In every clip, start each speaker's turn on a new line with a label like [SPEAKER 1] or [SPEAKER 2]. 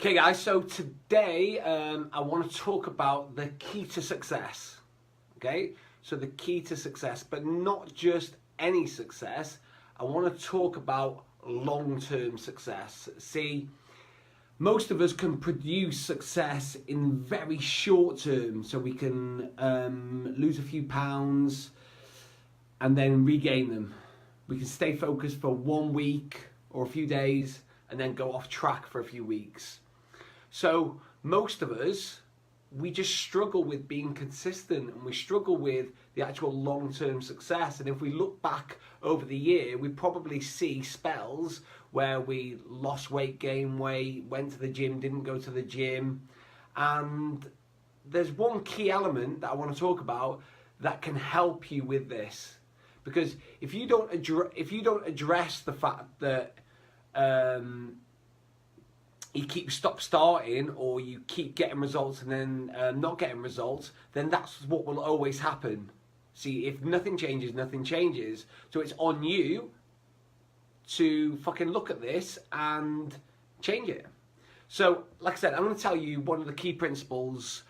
[SPEAKER 1] Okay guys, so today I want to talk about the key to success. Okay, so the key to success, but not just any success. I want to talk about long-term success. See, most of us can produce success in very short term, so we can lose a few pounds and then regain them. We can stay focused for 1 week or a few days and then go off track for a few weeks. So most of us, we just struggle with being consistent, and we struggle with the actual long-term success. And if we look back over the year, we probably see spells where we lost weight, gained weight, went to the gym, didn't go to the gym. And there's one key element that I want to talk about that can help you with this. Because if you don't address the fact that you keep starting, or you keep getting results and then not getting results, then that's what will always happen. See, if nothing changes, nothing changes. So it's on you to fucking look at this and change it. So, like I said, I'm going to tell you one of the key principles,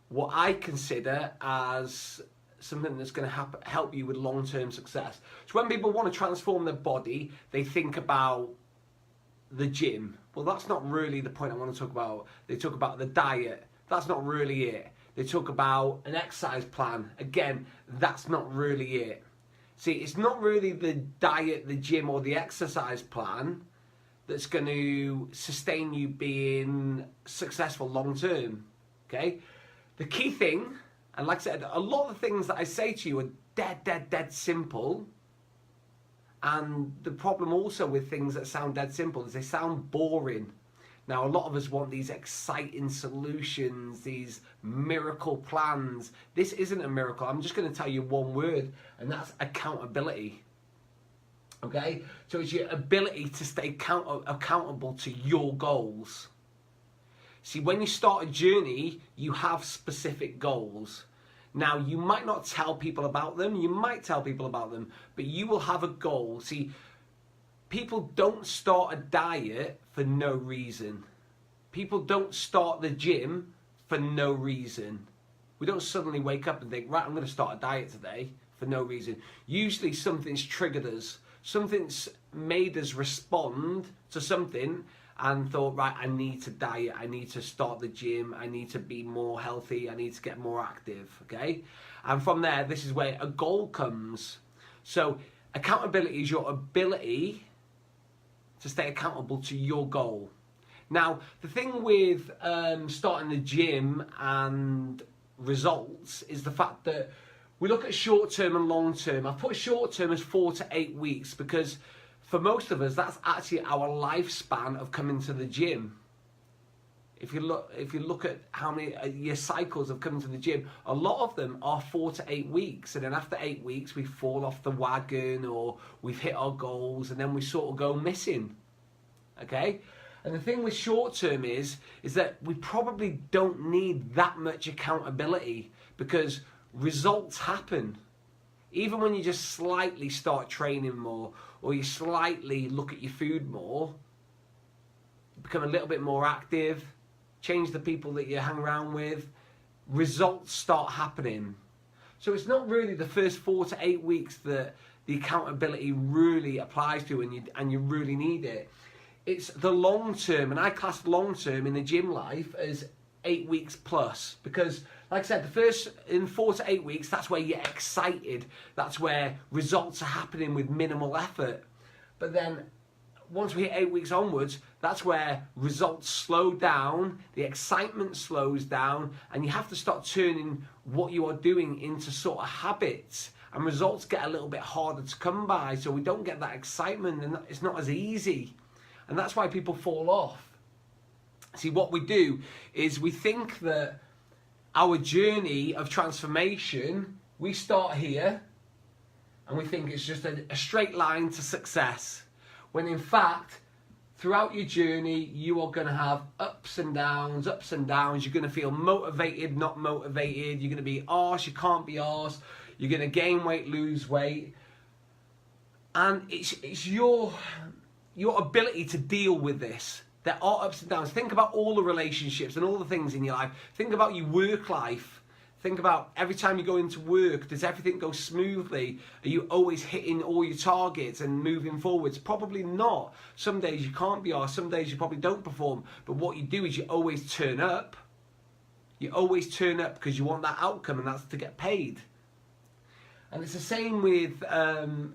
[SPEAKER 1] what I consider as something that's going to help you with long-term success. So when people want to transform their body, they think about the gym. Well, that's not really the point I want to talk about. They talk about the diet. That's not really it. They talk about an exercise plan. Again, that's not really it. See, it's not really the diet, the gym, or the exercise plan that's going to sustain you being successful long term. Okay? The key thing, and like I said, a lot of the things that I say to you are dead simple. And the problem also with things that sound dead simple is they sound boring. Now, a lot of us want these exciting solutions, these miracle plans. This isn't a miracle. I'm just going to tell you one word, and that's accountability. Okay? So it's your ability to stay accountable to your goals. See, when you start a journey, you have specific goals. Now, you might not tell people about them, you might tell people about them, but you will have a goal. See, people don't start a diet for no reason. People don't start the gym for no reason. We don't suddenly wake up and think, right, I'm going to start a diet today for no reason. Usually something's triggered us. Something's made us respond to something and thought, right, I need to diet, I need to start the gym, I need to be more healthy, I need to get more active, okay? And from there, this is where a goal comes. So accountability is your ability to stay accountable to your goal. Now, the thing with starting the gym and results is the fact that we look at short-term and long-term. I've put short-term as 4 to 8 weeks because for most of us, that's actually our lifespan of coming to the gym. If you look at how many your cycles of coming to the gym, a lot of them are 4 to 8 weeks, and then after 8 weeks, we fall off the wagon, or we've hit our goals, and then we sort of go missing. Okay, and the thing with short term is that we probably don't need that much accountability because results happen. Even when you just slightly start training more, or you slightly look at your food more, become a little bit more active, change the people that you hang around with, results start happening. So it's not really the first 4 to 8 weeks that the accountability really applies to and you really need it. It's the long term, and I class long term in the gym life as 8 weeks plus, because like I said, in 4 to 8 weeks, that's where you're excited. That's where results are happening with minimal effort. But then once we hit 8 weeks onwards, that's where results slow down, the excitement slows down, and you have to start turning what you are doing into sort of habits. And results get a little bit harder to come by, so we don't get that excitement, and it's not as easy. And that's why people fall off. See, what we do is we think that our journey of transformation, we start here and we think it's just a straight line to success. When in fact, throughout your journey, you are going to have ups and downs. You're going to feel motivated, not motivated. You're going to be arse, you can't be arse. You're going to gain weight, lose weight. And it's your ability to deal with this There are ups and downs. Think about all the relationships and all the things in your life. Think about your work life. Think about every time you go into work, does everything go smoothly? Are you always hitting all your targets and moving forwards? Probably not. Some days you can't be, or some days you probably don't perform. But what you do is you always turn up. You always turn up because you want that outcome, and that's to get paid. And it's the same with,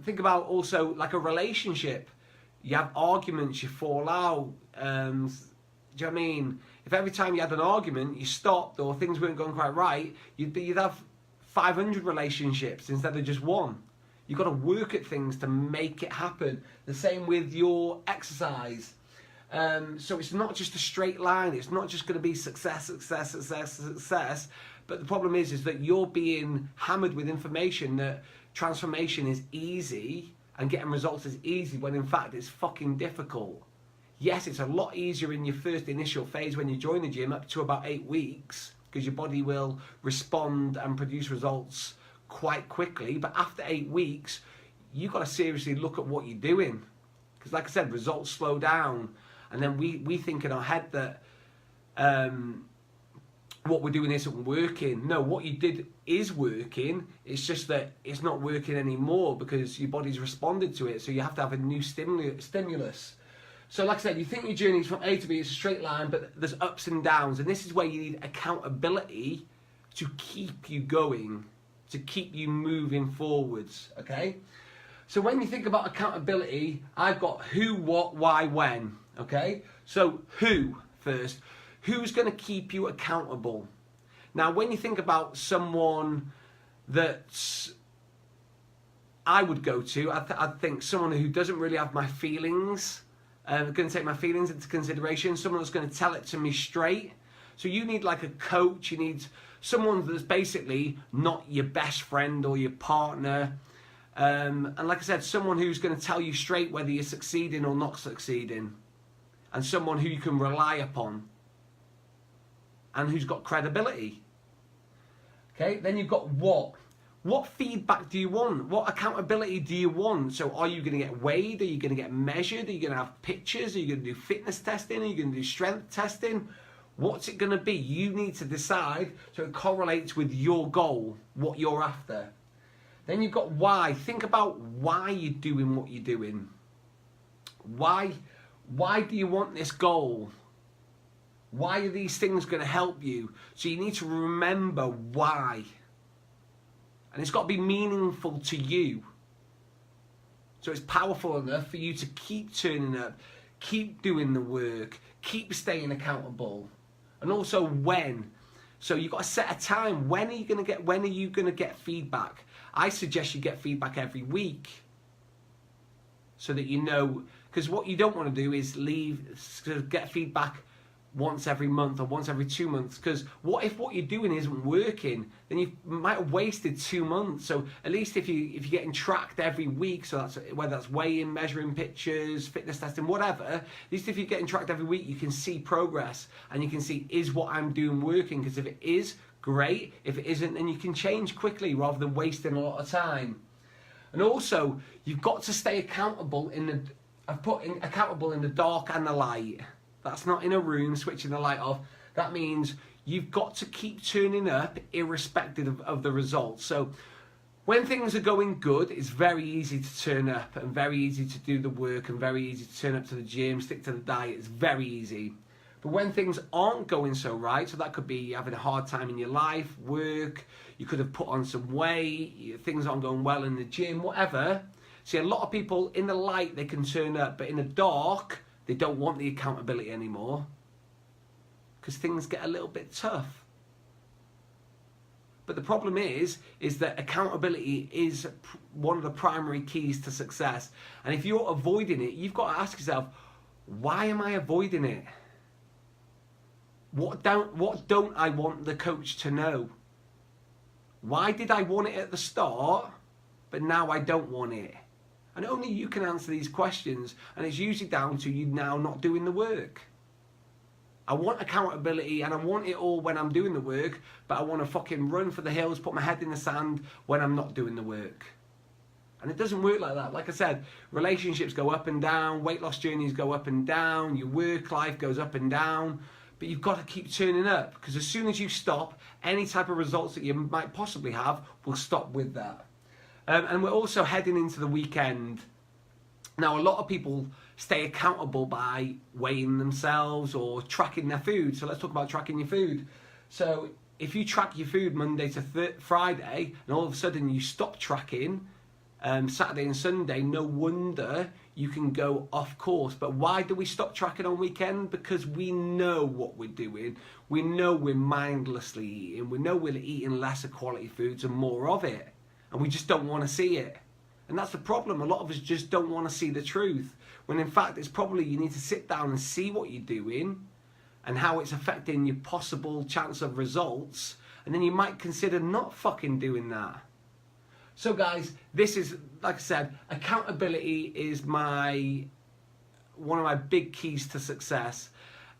[SPEAKER 1] think about also like a relationship. You have arguments, you fall out. Do you know what I mean? If every time you had an argument, you stopped or things weren't going quite right, you'd have 500 relationships instead of just one. You've got to work at things to make it happen. The same with your exercise. So it's not just a straight line. It's not just going to be success, success, success, success. But the problem is that you're being hammered with information that transformation is easy and getting results is easy when in fact it's fucking difficult. Yes, it's a lot easier in your first initial phase when you join the gym up to about 8 weeks because your body will respond and produce results quite quickly. But after 8 weeks, you've got to seriously look at what you're doing. Because like I said, results slow down. And then we think in our head that what we're doing isn't working. No, what you did is working. It's just that it's not working anymore because your body's responded to it. So you have to have a new stimulus. So like I said, you think your journey is from A to B, it's a straight line, but there's ups and downs. And this is where you need accountability to keep you going, to keep you moving forwards, okay? So when you think about accountability, I've got who, what, why, when, okay? So who first. Who's going to keep you accountable? Now, when you think about someone that I would go to, I'd think someone who doesn't really have my feelings, going to take my feelings into consideration, someone that's going to tell it to me straight. So you need like a coach, you need someone that's basically not your best friend or your partner. And like I said, someone who's going to tell you straight whether you're succeeding or not succeeding. And someone who you can rely upon. And who's got credibility. Okay, then you've got what. What feedback do you want? What accountability do you want? So are you going to get weighed? Are you going to get measured? Are you going to have pictures? Are you going to do fitness testing? Are you going to do strength testing? What's it going to be? You need to decide so it correlates with your goal, what you're after. Then you've got why. Think about why you're doing what you're doing. Why do you want this goal? Why are these things going to help you? So you need to remember why. And it's got to be meaningful to you. So it's powerful enough for you to keep turning up, keep doing the work, keep staying accountable. And also when. So you've got to set a time. When are you going to get feedback? I suggest you get feedback every week. So that you know, because what you don't want to do is get feedback once every month or once every 2 months, because what if what you're doing isn't working? Then you might have wasted 2 months. So at least if you're getting tracked every week, so that's whether that's weighing, measuring pictures, fitness testing, whatever, at least if you're getting tracked every week, you can see progress and you can see, is what I'm doing working? Because if it is, great. If it isn't, then you can change quickly rather than wasting a lot of time. And also, you've got to stay accountable accountable in the dark and the light. That's not in a room switching the light off. That means you've got to keep turning up irrespective of the results. So when things are going good, it's very easy to turn up and very easy to do the work and very easy to turn up to the gym, stick to the diet. It's very easy. But when things aren't going so right, so that could be having a hard time in your life, work, you could have put on some weight, things aren't going well in the gym, whatever. See, a lot of people in the light, they can turn up, but in the dark, they don't want the accountability anymore because things get a little bit tough. But the problem is that accountability is one of the primary keys to success. And if you're avoiding it, you've got to ask yourself, why am I avoiding it? What don't I want the coach to know? Why did I want it at the start, but now I don't want it? And only you can answer these questions, and it's usually down to you now not doing the work. I want accountability, and I want it all when I'm doing the work, but I want to fucking run for the hills, put my head in the sand when I'm not doing the work. And it doesn't work like that. Like I said, relationships go up and down, weight loss journeys go up and down, your work life goes up and down, but you've got to keep turning up, because as soon as you stop, any type of results that you might possibly have will stop with that. And we're also heading into the weekend. Now, a lot of people stay accountable by weighing themselves or tracking their food. So let's talk about tracking your food. So if you track your food Monday to Friday, and all of a sudden you stop tracking Saturday and Sunday, no wonder you can go off course. But why do we stop tracking on weekend? Because we know what we're doing. We know we're mindlessly eating. We know we're eating lesser quality foods and more of it. And we just don't want to see it. And that's the problem. A lot of us just don't want to see the truth. When in fact, it's probably you need to sit down and see what you're doing and how it's affecting your possible chance of results. And then you might consider not fucking doing that. So guys, this is, like I said, accountability is one of my big keys to success.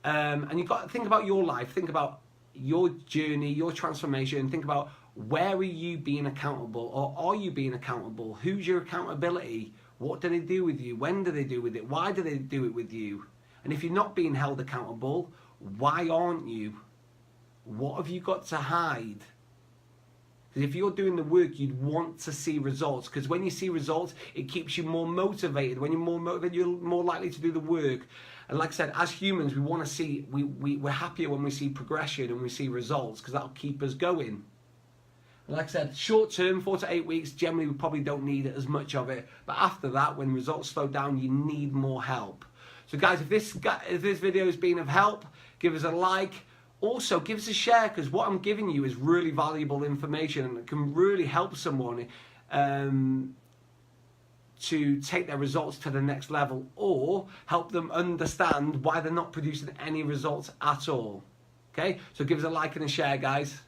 [SPEAKER 1] And you've got to think about your life, think about your journey, your transformation, think about where are you being accountable, or are you being accountable? Who's your accountability? What do they do with you? When do they do with it? Why do they do it with you? And if you're not being held accountable, why aren't you? What have you got to hide? Because if you're doing the work, you'd want to see results. Because when you see results, it keeps you more motivated. When you're more motivated, you're more likely to do the work. And like I said, as humans, we want to see, we're happier when we see progression and we see results, because that'll keep us going. And like I said, short term, 4 to 8 weeks, generally we probably don't need as much of it. But after that, when results slow down, you need more help. So guys, if this video has been of help, give us a like. Also, give us a share, because what I'm giving you is really valuable information and it can really help someone to take their results to the next level, or help them understand why they're not producing any results at all. Okay, so give us a like and a share, guys.